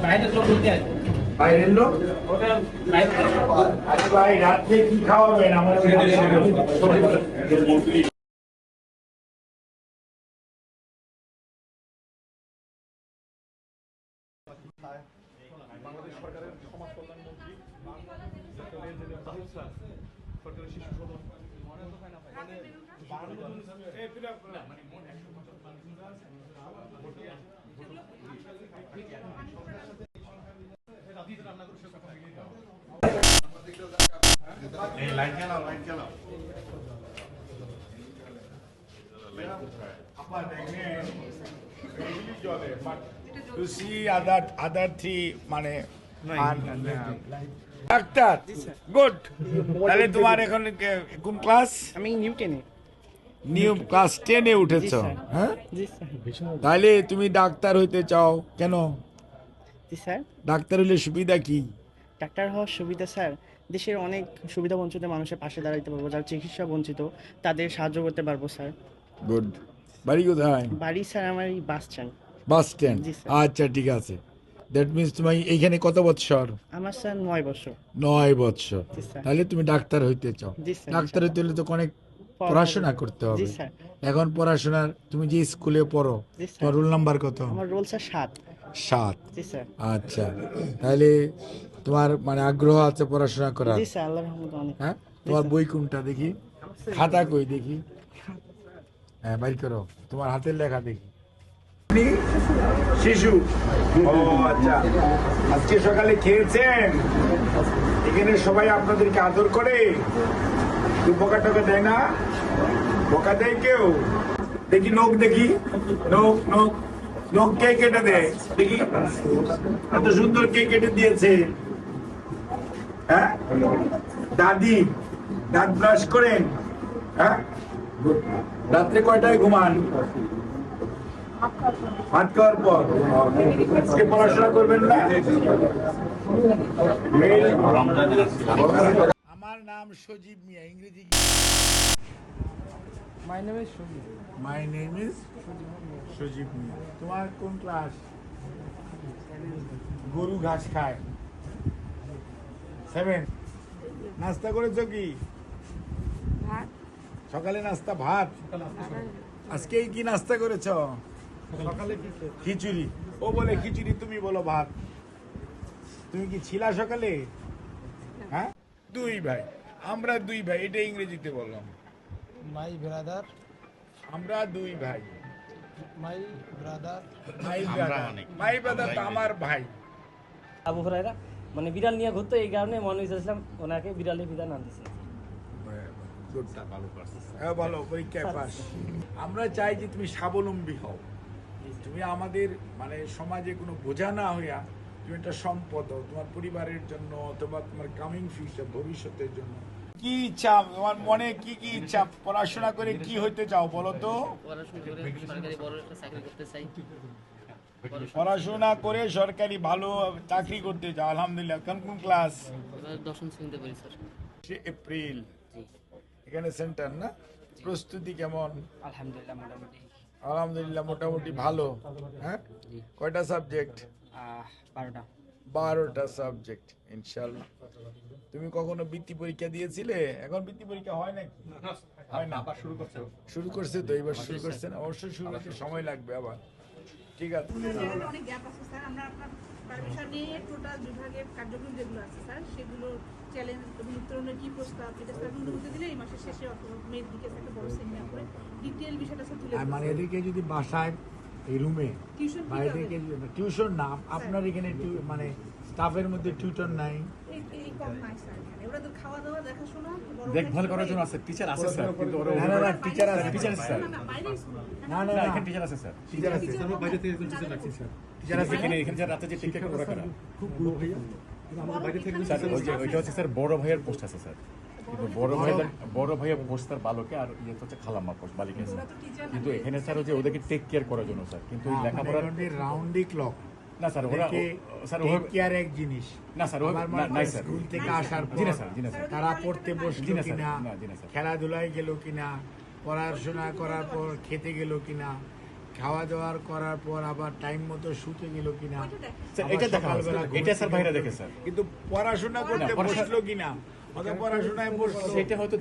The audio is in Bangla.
বাইরের লোক বলতে আছে বাইরের লোক ওটা বাইরে আরে ভাই রাত্রে কি খাওয়াবেন আমার বাংলাদেশ সরকারের সমাজ কল্যাণ মন্ত্রী সরকারের শিশু সদন লাইন চালাও to see other three মানে ডাক্তার গুড তাহলে তোমার এখন কোন ক্লাস আমি নিউ টেনে। নিউ ক্লাস 10 এ উঠেছো হ্যাঁ জি স্যার। তাহলে তুমি ডাক্তার হইতে চাও কেন জি স্যার। ডাক্তার হইলে সুবিধা কি ডাক্তার হওয়ার সুবিধা স্যার, দেশের অনেক সুবিধা বঞ্চিত মানুষের পাশে দাঁড়াইতে পারবো, যারা চিকিৎসা বঞ্চিত তাদের সাহায্য করতে পারবো স্যার। গুড বাড়ি কোথায় বাড়ি স্যার আমার এই বাস স্ট্যান্ড। বাস স্ট্যান্ড জি, স্যার। আচ্ছা ঠিক আছে দ্যাট মিন্স তুমি এইখানে কত বছর আমার স্যার 9 বছর। 9 বছর জি, স্যার। তাহলে তুমি ডাক্তার হইতে চাও জি, স্যার। ডাক্তার হইতে হলে তো অনেক পড়াশোনা করতে হবে জি, স্যার। এখন পড়াশোনার তুমি যে স্কুলে পড়ো জি, স্যার। তোমার রোল নাম্বার কত আমার রোল স্যার 7। 7 জি স্যার। আচ্ছা তাহলে তোমার মানে আগ্রহ আছে পড়াশোনা করার জি স্যার, আল্লাহর রহমতে অনেক। হ্যাঁ তোমার বই কোনটা দেখি খাতা কই দেখি হ্যাঁ বাইর করো তোমার হাতের লেখা দেখি শিশু ও আচ্ছা আজকে সকালে খেয়েছেন এখানে সবাই আপনাদেরকে আদর করে বোকা টোকা দেয় না বোকা দেয় কেউ দেখি নখ দেখি নখ নখ নখ কে কেটে দেয় দেখি এত সুন্দর কে কেটে দিয়েছে হ্যাঁ দাদি দাঁত ব্রাশ করেন হ্যাঁ রাত্রে কয়টায় ঘুমান ভাত খাওয়ার পর আজকে পড়াশোনা করবেন না আমার নাম সজীব মিয়া ইংরেজি my name is Sajib. My name is Sajib Mia তোমার কোন ক্লাস গরু ঘাস খায় 7 নাস্তা করেছো কি সকালে নাস্তা ভাত আজকে কি নাস্তা করেছো সকালে খিচুড়ি ও বলে খিচুড়ি তুমি বলো ভাত তুমি কি ছিলা সকালে হ্যাঁ দুই ভাই আমরা দুই ভাই এটা ইংরেজিতে বললাম মাই ব্রাদার আমরা দুই ভাই মাই ব্রাদার মাই ব্রাদার তো আমার ভাই আবু হুরায়রা মানে বিড়াল নিয়ে ঘুরতো, এই কারণে মনে ইসলাম ওনাকে বিড়ালের বিধান আনতেছে। হ্যাঁ ভালো পরীক্ষায় পাস আমরা চাই যে তুমি স্বাবলম্বী হও তুমি আমাদের মানে সমাজে কোনো বোঝা না হইয়া তুমি একটা সম্পদ হও তোমার পরিবারের জন্য অথবা তোমার কামিং ফিউচার ভবিষ্যতের জন্য কি ইচ্ছা তোমার মনে কি কি ইচ্ছা পড়াশোনা করে কি হইতে চাও বলো তো পড়াশোনা করে সরকারি ভালো চাকরি করতে চাও আলহামদুলিল্লাহ কোন কোন ক্লাস 10ম শ্রেণীতে পড়ি স্যার। এপ্রিল এখানে সেন্টার না প্রস্তুতি কেমন আলহামদুলিল্লাহ মোটামুটি আলহামদুলিল্লাহ মোটামুটি ভালো হ্যাঁ কয়টা সাবজেক্ট 12টা। 12টা সাবজেক্ট ইনশাআল্লাহ তুমি কখনো বৃত্তি পরীক্ষা দিয়েছিলে এখন বৃত্তি পরীক্ষা হয় নাকি হয় না আবার শুরু করছে তো এবার শুরু করছে না অবশ্যই শুরু করতে সময় লাগবে আবার ঠিক আছে অনেক গ্যাপ আছে স্যার। আমরা আপনার পারমিশন নিয়ে টোটাল বিভাগের কার্যক্রম যেগুলো আছে স্যার সেগুলো চ্যালেঞ্জ এবং উত্তরণের কি প্রস্তাব এটা স্যার বুঝতে দিলে এই মাসের শেষে অথবা মেয়ের দিকে একটা বড় সেমিনার করে ডিটেইল বিষয়টা স্যার তুলে আর মানে এদেরকে যদি বাসায় এই রুমে টিউশন বা এদেরকে টিউশন না আপনার এখানে মানে স্টাফের মধ্যে টিউটর নাই এই কম নাই স্যার এখানে। ওরা তো খাওয়া দাওয়া দেখাশোনা দেখভাল করার জন্য আছে টিচার আছে স্যার, কিন্তু ওরা না না না টিচার আছে টিচার আছে স্যার, না বাইরে না না না না এখানে টিচার আছে স্যার, টিচার আছে আমরা বাইরে থেকে একজন টিচার রাখছি স্যার, টিচার আছে এখানে যে রাতে যে টেক কেয়ার করে কারা খুব বড় ভাইয়া আমরা বাইরে থেকে স্যার ওইটা হচ্ছে স্যার বড় ভাইয়ের পোস্ট আছে স্যার, কিন্তু বড় ভাইয়ের পোস্ট স্যার বালকে আর ইয়ে হচ্ছে খালাম্মা পোস্ট বালিকা স্যার, কিন্তু এখানে স্যার ওই যে ওদেরকে টেক কেয়ার করার জন্য স্যার, কিন্তু ওই লেখাপড়ার রাউন্ডি ক্লক না স্যার ওরা স্যার ওরা কি আর এক জিনিস না স্যার ওরা নাই স্যার স্কুল থেকে আসার জি পর না স্যার, জি না স্যার, তারা পড়তে বসলো জি না স্যার, কিনা না জি না স্যার, খেলাধুলায় গেল কিনা পড়াশোনা করার পর খেতে গেল কিনা খাওয়া দাওয়ার করার পর আবার টাইম মতো শুতে গেল কিনা, ওইটা দেখেন। স্যার আবার এটা দেখা হয়, সকালবেলা ঘুম এটা স্যার থেকে ভাইরা উঠে- দেখে স্যার। কিন্তু পড়াশোনা করতে পড়াশোনা- বসলো কিনা, অথবা পড়াশোনায় বসলো সেটা হয়তো